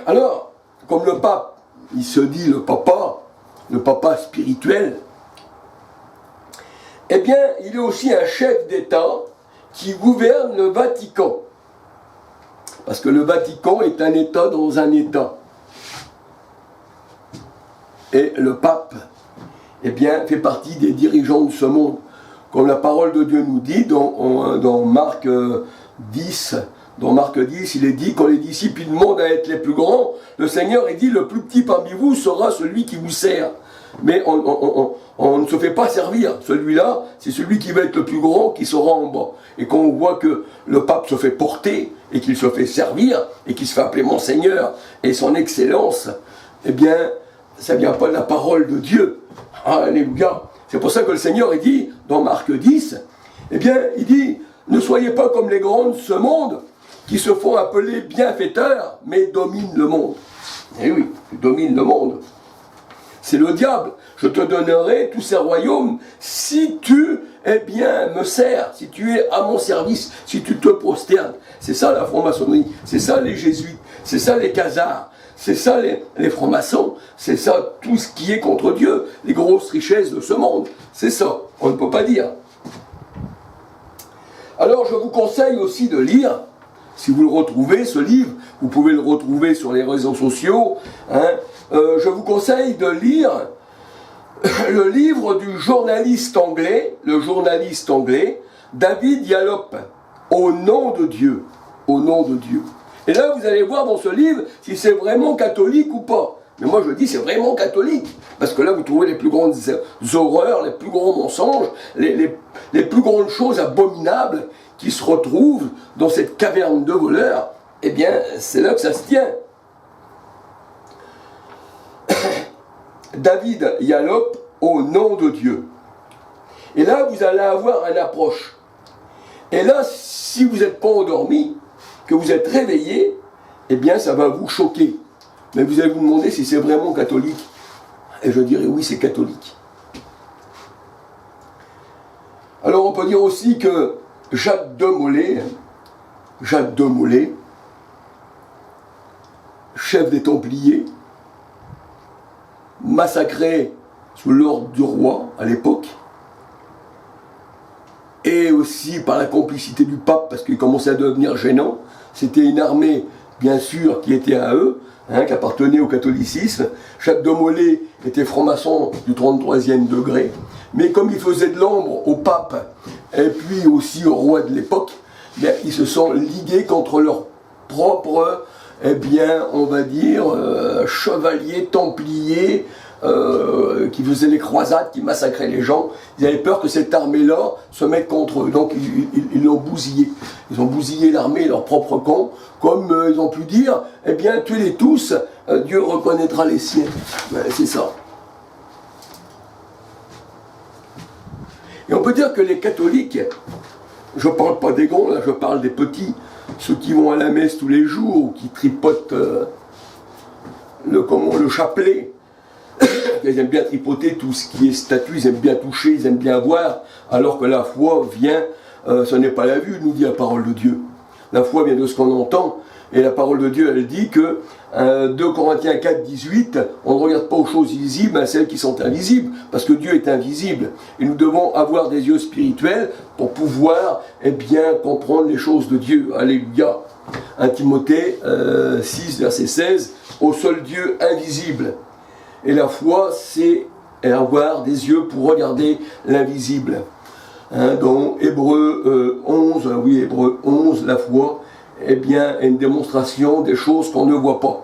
Alors, comme le pape, il se dit le papa spirituel, eh bien, il est aussi un chef d'État qui gouverne le Vatican. Parce que le Vatican est un État dans un État. Et le pape, eh bien, fait partie des dirigeants de ce monde. Comme la parole de Dieu nous dit dans Marc 10, dans Marc 10, il est dit, quand les disciples demandent à être les plus grands, le Seigneur, il dit, le plus petit parmi vous sera celui qui vous sert. Mais on ne se fait pas servir. Celui-là, c'est celui qui va être le plus grand qui sera en bas. Et quand on voit que le pape se fait porter et qu'il se fait servir et qu'il se fait appeler Monseigneur et son Excellence, eh bien, ça ne vient pas de la parole de Dieu. Alléluia. C'est pour ça que le Seigneur, il dit, dans Marc 10, eh bien, il dit, ne soyez pas comme les grands de ce monde qui se font appeler bienfaiteurs, mais dominent le monde. Eh oui, ils dominent le monde. C'est le diable. Je te donnerai tous ces royaumes si tu, eh bien, me sers, si tu es à mon service, si tu te prosternes. C'est ça la franc-maçonnerie, c'est ça les jésuites, c'est ça les khazars, c'est ça les francs-maçons, c'est ça tout ce qui est contre Dieu, les grosses richesses de ce monde. C'est ça, on ne peut pas dire. Alors je vous conseille aussi de lire, si vous le retrouvez, ce livre, vous pouvez le retrouver sur les réseaux sociaux, je vous conseille de lire le livre du journaliste anglais, David Yallop, Au nom de Dieu. Au nom de Dieu. Et là, vous allez voir dans ce livre si c'est vraiment catholique ou pas. Mais moi, je dis c'est vraiment catholique. Parce que là, vous trouvez les plus grandes horreurs, les plus grands mensonges, les plus grandes choses abominables qui se retrouvent dans cette caverne de voleurs. Eh bien, c'est là que ça se tient. David Yallop, Au nom de Dieu. Et là, vous allez avoir une approche. Et là, si vous n'êtes pas endormi, que vous êtes réveillé, eh bien, ça va vous choquer. Mais vous allez vous demander si c'est vraiment catholique. Et je dirais oui, c'est catholique. Alors, on peut dire aussi que Jacques de Molay, chef des Templiers, massacré sous l'ordre du roi à l'époque, et aussi par la complicité du pape, parce qu'il commençait à devenir gênant. C'était une armée, bien sûr, qui était à eux, qui appartenait au catholicisme. Jacques de Molay était franc-maçon du 33e degré, mais comme il faisait de l'ombre au pape, et puis aussi au roi de l'époque, bien, ils se sont ligués contre leur propre, eh bien, on va dire, chevaliers, templiers, qui faisaient les croisades, qui massacraient les gens. Ils avaient peur que cette armée-là se mette contre eux. Donc ils l'ont bousillé. Ils ont bousillé l'armée, leur propre camp, comme ils ont pu dire, eh bien, tuez-les tous, Dieu reconnaîtra les siens. Ben, c'est ça. Et on peut dire que les catholiques, je ne parle pas des grands, là, je parle des petits, ceux qui vont à la messe tous les jours, qui tripotent le chapelet. Ils aiment bien tripoter tout ce qui est statue, ils aiment bien toucher, ils aiment bien voir, alors que la foi vient, ce n'est pas la vue, nous dit la parole de Dieu. La foi vient de ce qu'on entend, et la parole de Dieu, elle dit que 2 Corinthiens 4, 18, on ne regarde pas aux choses visibles, mais à celles qui sont invisibles, parce que Dieu est invisible. Et nous devons avoir des yeux spirituels pour pouvoir, eh bien, comprendre les choses de Dieu. Alléluia. 1 Timothée 6, verset 16, au seul Dieu invisible. Et la foi, c'est avoir des yeux pour regarder l'invisible. Dans Hébreux 11, la foi, eh bien, est une démonstration des choses qu'on ne voit pas.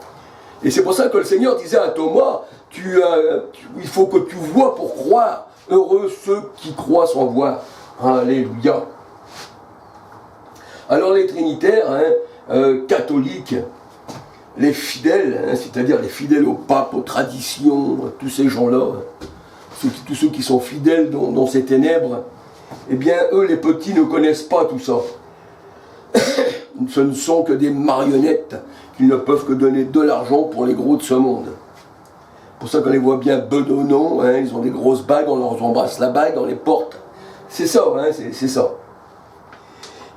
Et c'est pour ça que le Seigneur disait à Thomas, il faut que tu vois pour croire. Heureux ceux qui croient sans voir. Alléluia. Alors les trinitaires, catholiques, les fidèles, c'est-à-dire les fidèles au pape, aux traditions, tous ces gens-là, tous ceux qui sont fidèles dans ces ténèbres, eh bien, eux, les petits, ne connaissent pas tout ça. Ce ne sont que des marionnettes qui ne peuvent que donner de l'argent pour les gros de ce monde. C'est pour ça qu'on les voit bien bedonnants, ils ont des grosses bagues, on leur embrasse la bague, on les porte. C'est ça, c'est ça.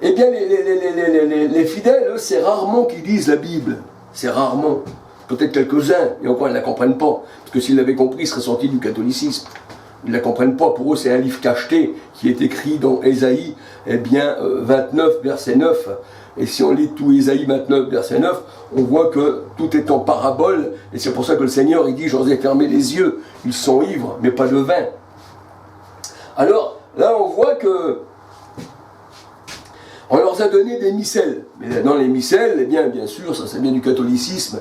Eh bien, les fidèles, eux, c'est rarement qu'ils lisent la Bible. C'est rarement. peut-être quelques-uns, et encore ils ne la comprennent pas, parce que s'ils l'avaient compris, ils seraient sortis du catholicisme. Ils ne la comprennent pas, pour eux c'est un livre cacheté, qui est écrit dans Ésaïe, 29, verset 9, et si on lit tout Ésaïe 29, verset 9, on voit que tout est en parabole, et c'est pour ça que le Seigneur, il dit, j'en ai fermé les yeux, ils sont ivres, mais pas de vin. Alors, là on voit que on leur a donné des micelles. Mais dans les micelles, eh bien sûr, ça vient du catholicisme,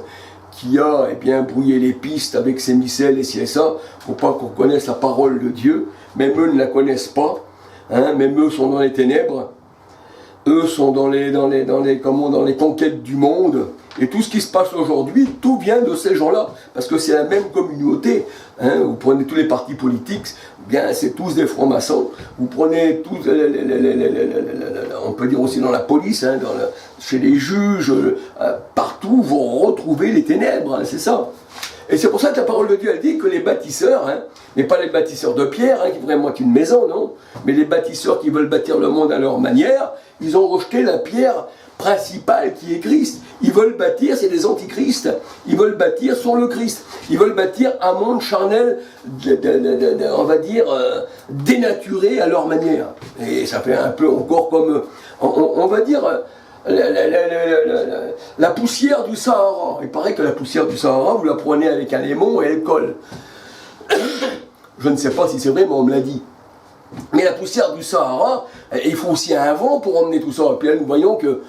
qui a brouillé les pistes avec ses micelles et ci et ça, pour pas qu'on connaisse la parole de Dieu. Même eux ne la connaissent pas, hein, même eux sont dans les ténèbres, eux sont dans les conquêtes du monde, et tout ce qui se passe aujourd'hui, tout vient de ces gens-là, parce que c'est la même communauté. Hein, vous prenez tous les partis politiques, bien c'est tous des francs-maçons. Vous prenez tous, on peut dire aussi dans la police, hein, chez les juges, partout vous retrouvez les ténèbres, hein, c'est ça. Et c'est pour ça que la parole de Dieu a dit que les bâtisseurs, hein, mais pas les bâtisseurs de pierre, hein, qui voudraient monter une maison, non, mais les bâtisseurs qui veulent bâtir le monde à leur manière, ils ont rejeté la pierre principale qui est Christ. Ils veulent bâtir, c'est des antichrists, ils veulent bâtir sur le Christ. Ils veulent bâtir un monde charnel, on va dire, dénaturé à leur manière. Et ça fait un peu encore comme, on va dire, la poussière du Sahara. Il paraît que la poussière du Sahara, vous la prenez avec un lemon et elle colle. Je ne sais pas si c'est vrai, mais on me l'a dit. Mais la poussière du Sahara, il faut aussi un vent pour emmener tout ça. Et puis là, nous voyons que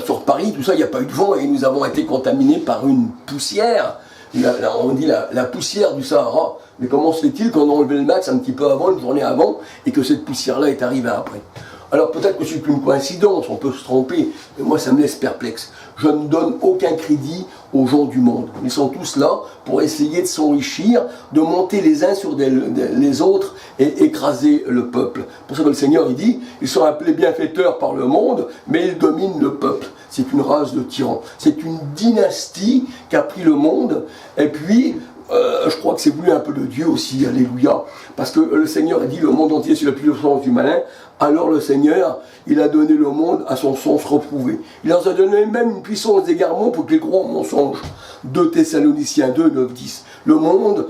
sur Paris, tout ça, il n'y a pas eu de vent et nous avons été contaminés par une poussière. On dit la poussière du Sahara. Mais comment se fait-il qu'on a enlevé le max un petit peu avant, une journée avant, et que cette poussière-là est arrivée après? Alors peut-être que c'est une coïncidence, on peut se tromper, mais moi ça me laisse perplexe. Je ne donne aucun crédit aux gens du monde. Ils sont tous là pour essayer de s'enrichir, de monter les uns sur les autres et écraser le peuple. Pour ça que le Seigneur il dit, ils sont appelés bienfaiteurs par le monde, mais ils dominent le peuple. C'est une race de tyrans. C'est une dynastie qui a pris le monde, et puis je crois que c'est voulu un peu de Dieu aussi, alléluia, parce que le Seigneur a dit le monde entier c'est la puissance du malin. Alors le Seigneur, il a donné le monde à son sens reprouvé. Il leur a donné même une puissance d'égarement pour qu'ils croient au mensonge. 2 Thessaloniciens 2, 9, 10. Le monde,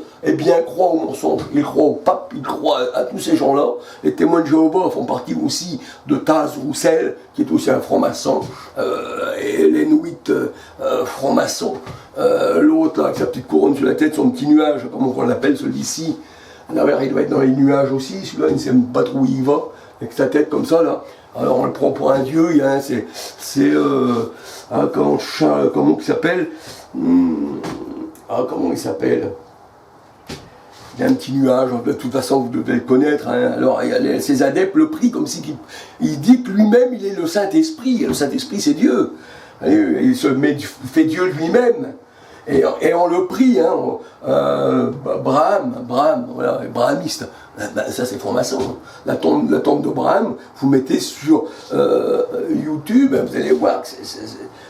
croit au mensonge. Il croit au pape, il croit à tous ces gens-là. Les témoins de Jéhovah font partie aussi de Taz Roussel, qui est aussi un franc-maçon, et les Nouites francs-maçons. L'autre, avec sa petite couronne sur la tête, son petit nuage, comment on l'appelle celui-ci. D'ailleurs, il doit être dans les nuages aussi, celui-là, il ne sait pas trop où il va. Avec sa tête comme ça, là. Alors on le prend pour un dieu, hein, comment il s'appelle comment il s'appelle? Il y a un petit nuage, de toute façon vous devez le connaître, hein. Alors ses adeptes le prient comme si il dit que lui-même il est le Saint-Esprit, et le Saint-Esprit c'est Dieu. Il fait Dieu lui-même. Et on le prie, hein, Braham, voilà, brahmiste. Ça c'est franc-maçon. La tombe de Braham, vous mettez sur YouTube, vous allez voir que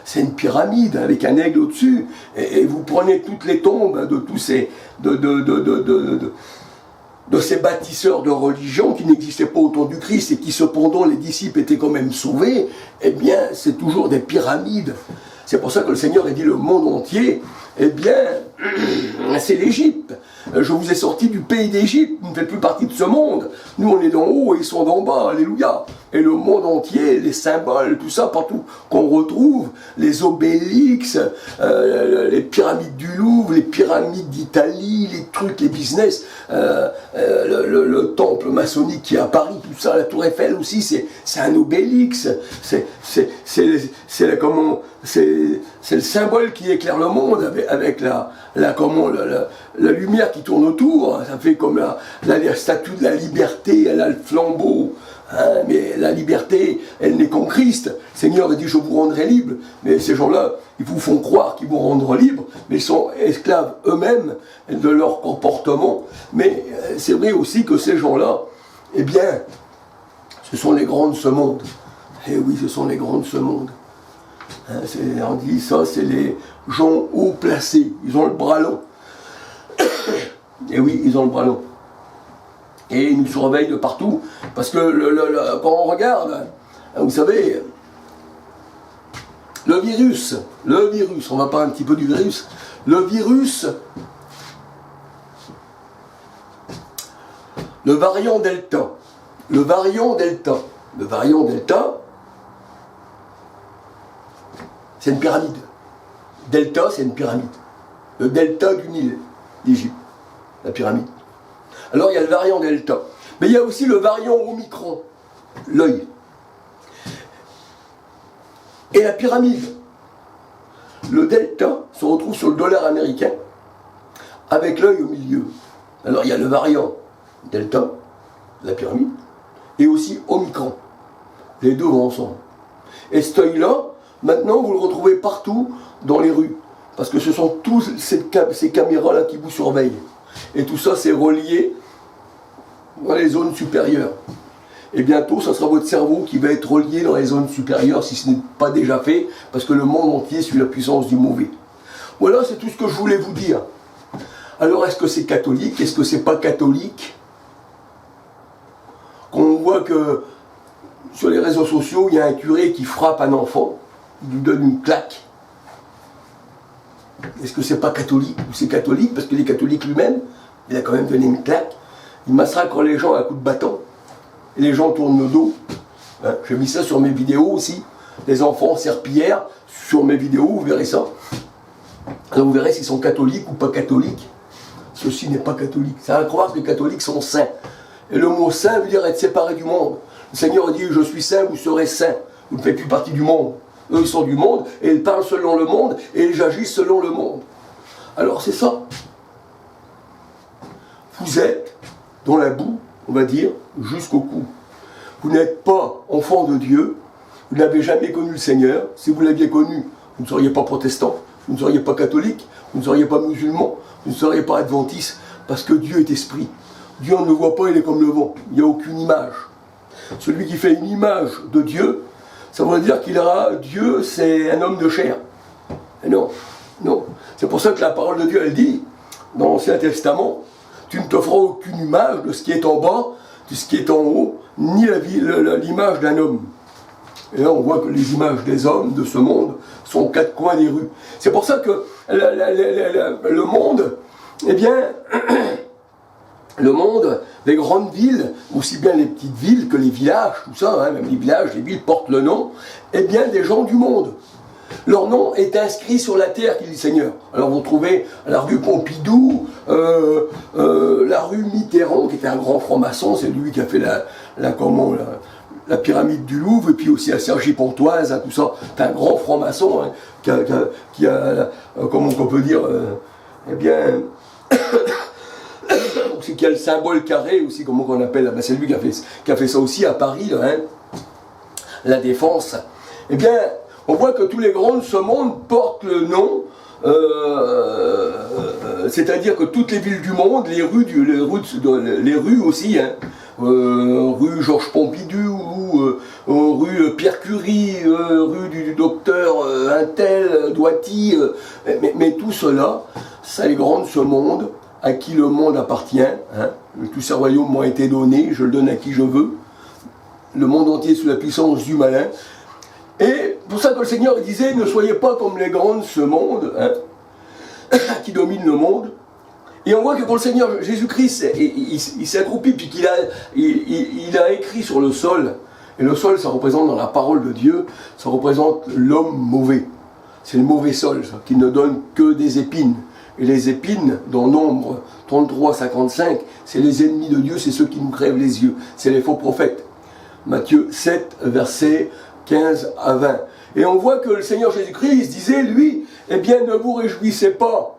c'est une pyramide avec un aigle au-dessus. Et vous prenez toutes les tombes de tous ces de ces bâtisseurs de religion qui n'existaient pas autour du Christ et qui cependant les disciples étaient quand même sauvés. Eh bien, c'est toujours des pyramides. C'est pour ça que le Seigneur a dit le monde entier, c'est l'Égypte. Je vous ai sorti du pays d'Égypte, vous ne faites plus partie de ce monde. Nous, on est d'en haut et ils sont d'en bas, alléluia. Et le monde entier, les symboles, tout ça, partout qu'on retrouve, les obélix, les pyramides du Louvre, les pyramides d'Italie, les trucs, les business, le temple maçonnique qui est à Paris, tout ça, la tour Eiffel aussi, c'est un obélix. C'est le symbole qui éclaire le monde avec la lumière qui tourne autour. Ça fait comme la statue de la liberté, elle a le flambeau. Hein, mais la liberté, elle n'est qu'en Christ. Le Seigneur a dit je vous rendrai libre. Mais ces gens-là, ils vous font croire qu'ils vous rendront libre, mais ils sont esclaves eux-mêmes de leur comportement. Mais c'est vrai aussi que ces gens-là, ce sont les grands de ce monde. Eh oui, ce sont les grands de ce monde. Hein, on dit ça, c'est les gens haut placés. Ils ont le bras long. Et oui, ils ont le bras long. Et ils nous surveillent de partout. Parce que quand on regarde, vous savez, Le virus, on va parler un petit peu du virus. Le virus, le variant Delta, c'est une pyramide. Delta, c'est une pyramide. Le delta du Nil, d'Égypte, la pyramide. Alors il y a le variant Delta. Mais il y a aussi le variant Omicron, l'œil. Et la pyramide. Le delta se retrouve sur le dollar américain, avec l'œil au milieu. Alors il y a le variant Delta, la pyramide, et aussi Omicron. Les deux vont ensemble. Et cet œil-là, maintenant, vous le retrouvez partout dans les rues. Parce que ce sont tous ces caméras-là qui vous surveillent. Et tout ça, c'est relié dans les zones supérieures. Et bientôt, ce sera votre cerveau qui va être relié dans les zones supérieures, si ce n'est pas déjà fait, parce que le monde entier suit la puissance du mauvais. Voilà, c'est tout ce que je voulais vous dire. Alors, est-ce que c'est catholique? Est-ce que c'est pas catholique? Quand on voit que sur les réseaux sociaux, il y a un curé qui frappe un enfant, il lui donne une claque. Est-ce que c'est pas catholique? Ou c'est catholique parce qu'il est catholique lui-même? Il a quand même donné une claque. Il massacre les gens à coups de bâton. Et les gens tournent le dos. Hein, j'ai mis ça sur mes vidéos aussi. Les enfants serpillèrent sur mes vidéos, vous verrez ça. Alors vous verrez s'ils sont catholiques ou pas catholiques. Ceci n'est pas catholique. Ça va croire que les catholiques sont saints. Et le mot saint veut dire être séparé du monde. Le Seigneur dit, je suis saint, vous serez saints. Vous ne faites plus partie du monde. Eux, ils sont du monde, et ils parlent selon le monde, et ils agissent selon le monde. Alors c'est ça. Vous êtes dans la boue, on va dire, jusqu'au cou. Vous n'êtes pas enfant de Dieu, vous n'avez jamais connu le Seigneur. Si vous l'aviez connu, vous ne seriez pas protestant, vous ne seriez pas catholique, vous ne seriez pas musulman, vous ne seriez pas adventiste, parce que Dieu est esprit. Dieu, on ne le voit pas, il est comme le vent. Il n'y a aucune image. Celui qui fait une image de Dieu, ça veut dire qu'il aura Dieu, c'est un homme de chair. Et non, non. C'est pour ça que la parole de Dieu, elle dit, dans l'Ancien Testament, tu ne te feras aucune image de ce qui est en bas, de ce qui est en haut, ni l'image d'un homme. Et là, on voit que les images des hommes de ce monde sont aux quatre coins des rues. C'est pour ça que le monde, eh bien, le monde, les grandes villes, aussi bien les petites villes que les villages, tout ça, hein, même les villages, les villes portent le nom, eh bien des gens du monde. Leur nom est inscrit sur la terre, qu'il dit Seigneur. Alors vous trouvez la rue Pompidou, la rue Mitterrand, qui était un grand franc-maçon, c'est lui qui a fait la pyramide du Louvre, et puis aussi à Cergy-Pontoise, hein, tout ça, c'est un grand franc-maçon, hein, qui a comment on peut dire, eh bien... qui a le symbole carré aussi, comment on appelle, ben c'est lui qui a fait ça aussi à Paris, là, hein, la Défense. Eh bien, on voit que tous les grands de ce monde portent le nom, c'est-à-dire que toutes les villes du monde, les rues aussi, hein, rue Georges Pompidou, rue Pierre Curie, rue du docteur Intel, Doity, mais tout cela, c'est les grands de ce monde, à qui le monde appartient, hein. Tous ces royaumes m'ont été donnés, je le donne à qui je veux, le monde entier sous la puissance du malin, et pour ça que le Seigneur disait, ne soyez pas comme les grands de ce monde, hein, qui dominent le monde, et on voit que quand le Seigneur Jésus-Christ, il s'est accroupi, puis qu'il a écrit sur le sol, et le sol, ça représente dans la parole de Dieu, ça représente l'homme mauvais, c'est le mauvais sol, ça, qui ne donne que des épines. Et les épines, dans Nombre 33-55, c'est les ennemis de Dieu, c'est ceux qui nous crèvent les yeux, c'est les faux prophètes. Matthieu 7, versets 15 à 20. Et on voit que le Seigneur Jésus-Christ disait, lui, eh bien, ne vous réjouissez pas.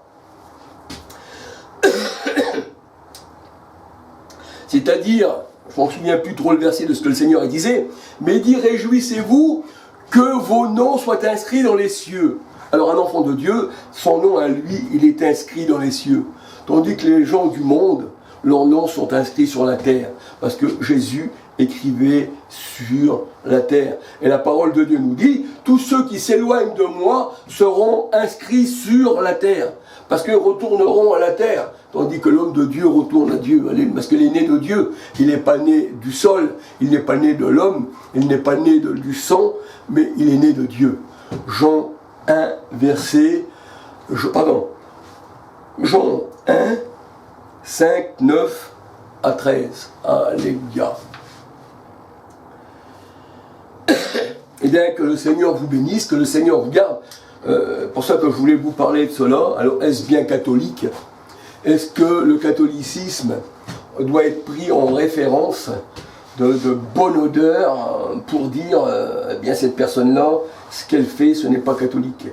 C'est-à-dire, je ne me souviens plus trop le verset de ce que le Seigneur disait, mais il dit, réjouissez-vous que vos noms soient inscrits dans les cieux. Alors un enfant de Dieu, son nom à lui, il est inscrit dans les cieux. Tandis que les gens du monde, leurs noms sont inscrits sur la terre. Parce que Jésus écrivait sur la terre. Et la parole de Dieu nous dit, tous ceux qui s'éloignent de moi seront inscrits sur la terre. Parce qu'ils retourneront à la terre. Tandis que l'homme de Dieu retourne à Dieu. Parce qu'il est né de Dieu. Il n'est pas né du sol, il n'est pas né de l'homme, il n'est pas né du sang, mais il est né de Dieu. Jean 1, Jean 1, 5, 9 à 13. Alléluia. Et bien que le Seigneur vous bénisse, que le Seigneur vous garde. Pour ça que je voulais vous parler de cela. Alors, est-ce bien catholique? Est-ce que le catholicisme doit être pris en référence de bonne odeur pour dire, eh bien cette personne-là, ce qu'elle fait, ce n'est pas catholique?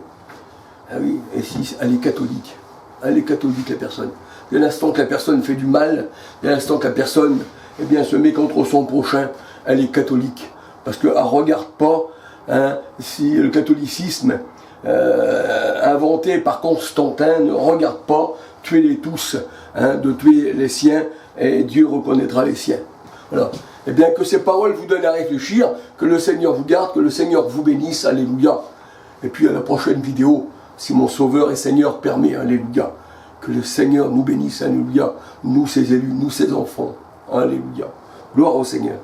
Ah oui, et si elle est catholique? Elle est catholique, la personne. Dès l'instant que la personne fait du mal, dès l'instant que la personne eh bien, se met contre son prochain, elle est catholique. Parce qu'elle ne regarde pas si le catholicisme inventé par Constantin ne regarde pas tuez-les tous, de tuer les siens, et Dieu reconnaîtra les siens. Voilà. Et bien que ces paroles vous donnent à réfléchir, que le Seigneur vous garde, que le Seigneur vous bénisse, alléluia. Et puis à la prochaine vidéo, si mon Sauveur et Seigneur permet, alléluia. Que le Seigneur nous bénisse, alléluia. Nous ses élus, nous ses enfants, alléluia. Gloire au Seigneur.